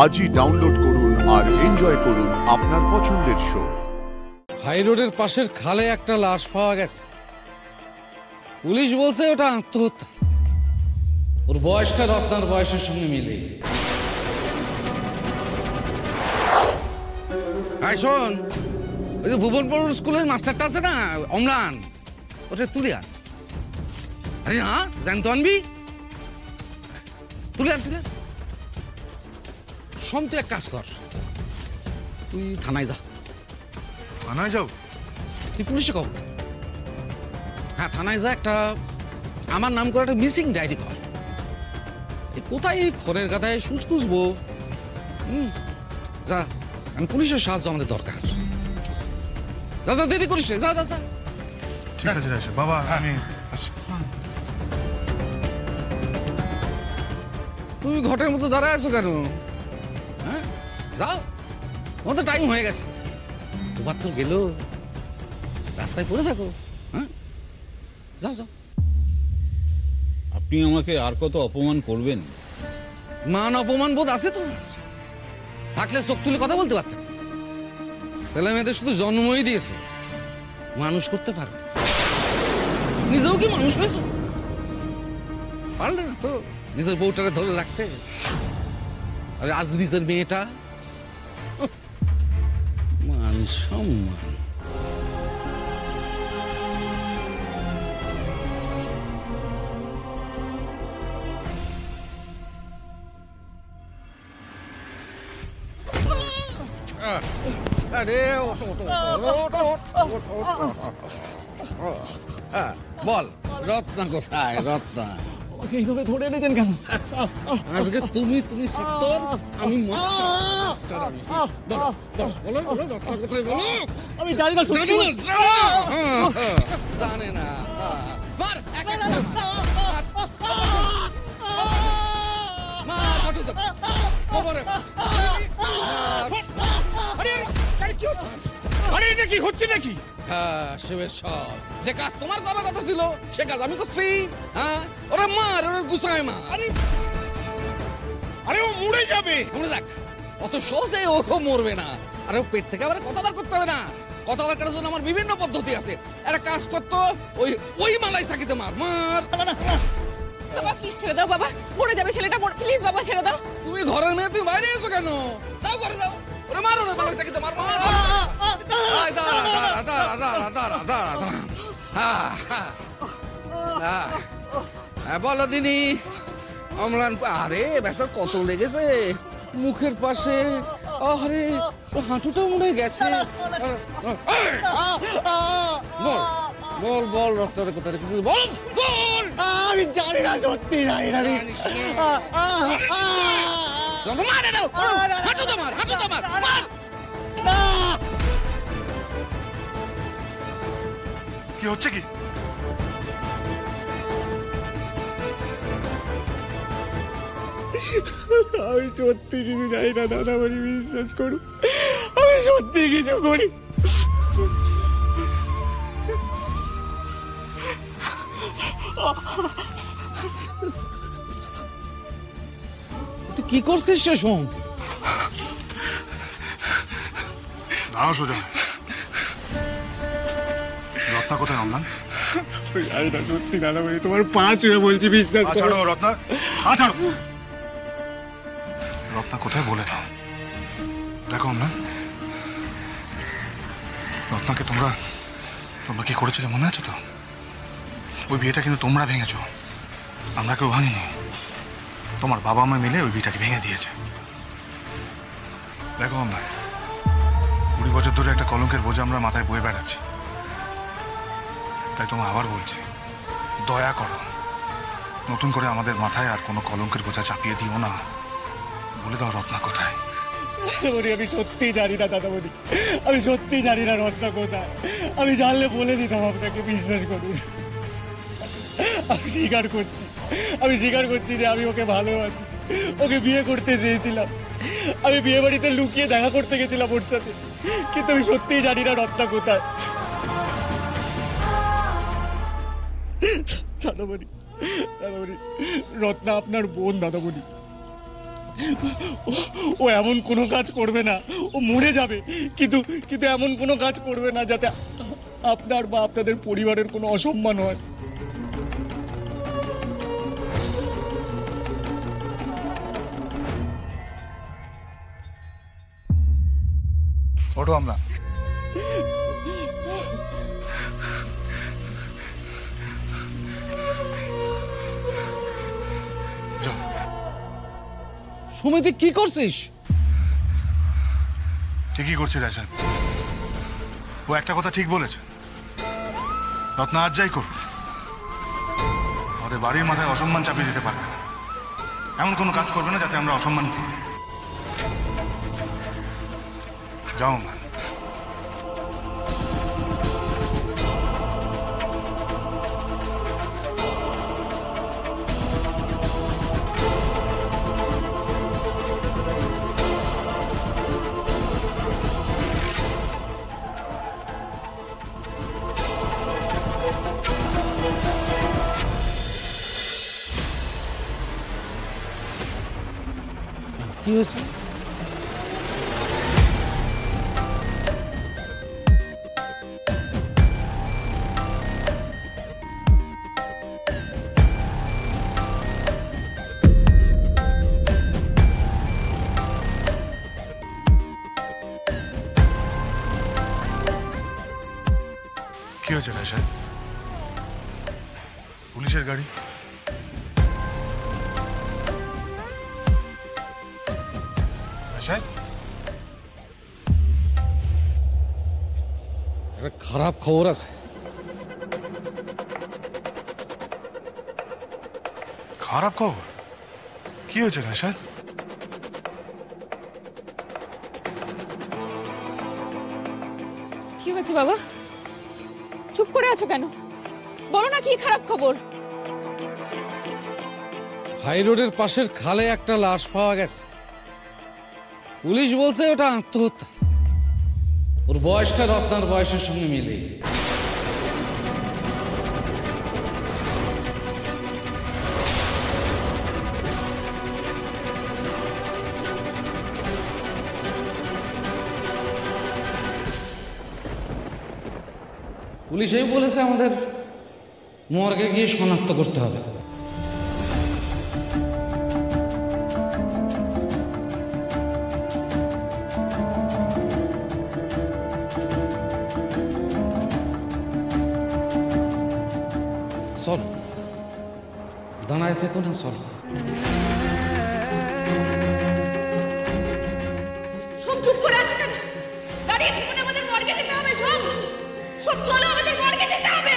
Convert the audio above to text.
আজই ডাউনলোড করুন আর এনজয় করুন আপনার পছন্দের শো। হাই রোডের পাশের খালে একটা লাশ পাওয়া গেছে। পুলিশ বলছে ওটা আত্মহত্যা। ওর বয়সটা রত্নার বয়সের সঙ্গে মিলে। হাই শোন, ওই যে ভুবনপুর স্কুলের মাস্টারটা আছে না, অম্লান, ওটা তুলে আন। আরে না, জানতো আনবি, তুলে আন, তুলে আন। শোন, তুই এক কাজ কর, তুই থানায় যা। থানায় যাও? তুই পুলিশে কব। হ্যাঁ, থানায় যা, একটা আমার নাম করে একটা মিসিং ডায়েরি কর। কোথায় এই খড়ের গাদায় সুচ খুঁজবো? যা, কারণ পুলিশের সাহায্য আমাদের দরকার। যা যা, দেরি করিস, যা যা যা। ঠিক আছে রাইসা বাবা, আমি আসছি। তুমি ঘটের মতো দাঁড়ায় আছো কেন? হ্যাঁ, যাও, তোমার তো টাইম হয়ে গেছে। দুবার তো গেল, রাস্তায় পড়ে থাকো। হ্যাঁ, যাও যাও। আপনি আমাকে আর কত অপমান করবেন? মান অপমান বোধ আছে তো? থাকলে চোখ তুলে কথা বলতে পারতেন। ছেলে মেয়েদের শুধু জন্মই দিয়েছো, মানুষ করতে পারো। নিজেও কি মানুষ হয়েছো? পারলে না তো নিজের বউটারে ধরে রাখতে। আরে আজ নিজের মেয়েটা, মান সম্মান। আরে বল, রত্না কোথায়? রত্না এইভাবে ধরে এনেছেন কেন? আজকে তুমি তুমি সেক্টর, আমি মাস্টার। আমি বলো বলো, রত্না কোথায় বলো? আমি জানি না, জানি না, জানে না। মার, মার, হাঁটু দাও, কোমরে মার। আরে এটা কি হচ্ছে নাকি? হ্যাঁ, শিবের সব যে কাজ তোমার করার কথা ছিল সে কাজ আমি করছি। হ্যাঁ, ওরে মার, ওরে গুছায় মার। আরে ও মরে যাবে। মনে রাখ, অত সহজে ও মরবে না। আরে ও পেট থেকে আবার কথা বার করতে হবে না। কথা বার করার জন্য আমার বিভিন্ন পদ্ধতি আছে। একটা কাজ করতো, ওই ওই মালাই সাকিতে মার, মার। বাবা প্লিজ ছেড়ে দাও, বাবা মরে যাবে ছেলেটা, প্লিজ বাবা ছেড়ে দাও। তুমি ঘরের মেয়ে, তুমি বাইরে এসো কেন? যাও ঘরে যাও, ওরে মার, ওরে মালাই সাকিতে মার, মার। বলো দিনি অম্লান। আরে বেসর কত লেগেছে মুখের পাশে। আরে হাঁটুটা মনে গেছে। বল বল বল, রক্তের কোথায় রেখেছিস বল বল। আমি জানি না, সত্যি জানি না। মার, হাঁটুটা মার, হাঁটুটা মার, মার। কি হচ্ছে কি? আমি সত্যি কিছু জানি না দাদা, বলি বিশ্বাস করুন, আমি সত্যি কিছু করি। তুই কি করছিস সে? শোন, দাঁড়াও সোজা। রত্না কোথায় অম্লান? জানি না সত্যি দাদা, বলি তোমার পা ছুঁয়ে বলছি, বিশ্বাস ছাড়ো করো। রত্না, ছাড়ো। রত্না কোথায় বলে দাও। দেখো অম্লান, রত্নাকে তোমরা কি করেছিলে মনে আছে তো? ওই বিয়েটা কিন্তু তোমরা ভেঙেছো, আমরা কেউ ভাঙিনি। তোমার বাবা মা মিলে ওই বিয়েটাকে ভেঙে দিয়েছে। দেখো অম্লান, 20 বছর ধরে একটা কলঙ্কের বোঝা আমরা মাথায় বয়ে বেড়াচ্ছি। তাই তোমায় আবার বলছি, দয়া করো, নতুন করে আমাদের মাথায় আর কোনো কলঙ্কের বোঝা চাপিয়ে দিও না। বলে দাও রত্না কোথায়। আমি সত্যি জানি না দাদা বলি, আমি সত্যি জানি না রত্না কোথায়। আমি জানলে বলে দিতাম আপনাকে, বিশ্বাস করুন। আমি স্বীকার করছি যে আমি ওকে ভালোবাসি, ওকে বিয়ে করতে চেয়েছিলাম। আমি বিয়ে বাড়িতে লুকিয়ে দেখা করতে গেছিলাম ওর সাথে, কিন্তু আমি সত্যিই জানি না রত্না কোথায়। দাদামণি, রত্না আপনার বোন দাদামণি। ও এমন কোনো কাজ করবে না, ও মরে যাবে, কিন্তু কিন্তু এমন কোনো কাজ করবে না যাতে আপনার বা আপনাদের পরিবারের কোনো অসম্মান হয়। ওঠো আমরা। যাও। সময় তুই কি করছিস? ঠিকই করছে রায় সাহেব, ও একটা কথা ঠিক বলেছে। রত্না আজ যাই করবে, আমাদের বাড়ির মাথায় অসম্মান চাপিয়ে দিতে পারবে না। এমন কোনো কাজ করবে না যাতে আমরা অসম্মানিত হই। যাও না। কি হয়েছে? কি হয়েছে রায় সাহেব? পুলিশের গাড়ি। রায় সাহেব, একটা খারাপ খবর আছে। খারাপ খবর? কি হয়েছে রায় সাহেব? কি হয়েছে বাবা? চুপ করে আছো কেন? বলো না কি খারাপ খবর। হাই রোডের পাশের খালে একটা লাশ পাওয়া গেছে। পুলিশ বলছে ওটা আত্মহত্যা। ওর বয়সটা রত্নার বয়সের সঙ্গে মিলে। পুলিশই বলেছে আমাদের মর্গে গিয়ে শনাক্ত করতে হবে। চল, দাঁড়ায় থেকো না, চল। সব চুপ করে আছে কেন? দাঁড়িয়ে থেকো না, আমাদের মর্গে যেতে হবে। সব সব চলো, আমাদের মর্গে যেতে হবে।